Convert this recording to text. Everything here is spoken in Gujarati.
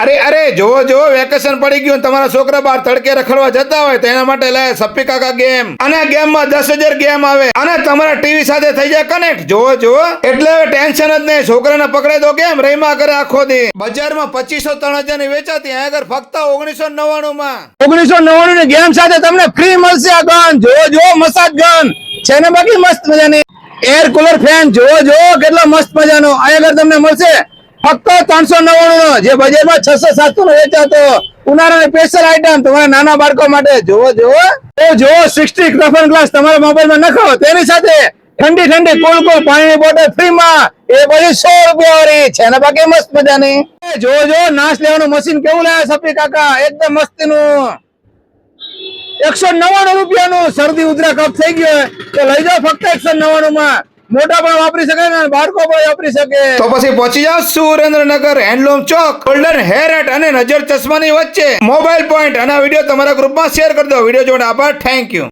અરે અરે જોવો જો વેકેશન પડી ગયું ને તમારા છોકરા બહાર તડકે રખડવા જતા હોય તો એના માટે લાય સપ્પી કાકા ગેમ, અને ગેમમાં 10,000 ગેમ આવે અને તમારા ટીવી સાથે થઈ જાય કનેક્ટ. જોવો જો એટલે હવે ટેન્શન જ નહીં, છોકરાને પકડાઈ દો ગેમ રહીમાં કરે આખો દી. બજારમાં 2,500-3,000 ની વેચાતી, અહીંયા આગળ ફક્ત 1999 માં 1999 ની ગેમ સાથે તમને ફ્રી મળશે આ ગન. જોવો જો મસાજ ગન છે ને બાકી મસ્ત મજાની. એર કુલર ફેન જોવો જો કેટલો મસ્ત મજાનો અહીંયા આગળ તમને મળશે ફક્ત 399 નો, જે બજારમાં 600-700 નો વેચાતો ઉનાળાની સ્પેશિયલ આઈટમ તમારા નાના બાળકો માટે. જોવો જો 60 રફન ગ્લાસ તમારા મોબાઈલમાં નખો, તેની સાથે ઠંડી ઠંડી કુલ પાણીની બોટલ ફ્રી માં, એ બધી 100 રૂપિયા વાળી છે ને બાકી મસ્ત મજાની. જો નાશ લેવાનું મશીન કેવું લાવે સપી કાકા, એકદમ મસ્તીનું 199 રૂપિયાનું. શરદી ઉધરા કફ થઈ ગયો તો લઈ જાઓ ફક્ત 199 માં. મોટા પણ વાપરી શકે ને બાળકો પણ વાપરી શકે. તો પછી પહોંચી જાઓ સુરેન્દ્રનગર હેન્ડલૂમ ચોક, ગોલ્ડન હેર હટ અને નજર ચશ્માની વચ્ચે મોબાઈલ પોઈન્ટ. અને આ વિડીયો તમારા ગ્રુપમાં શેર કરી દો. વિડીયો જોડે આભાર, થેન્ક યુ.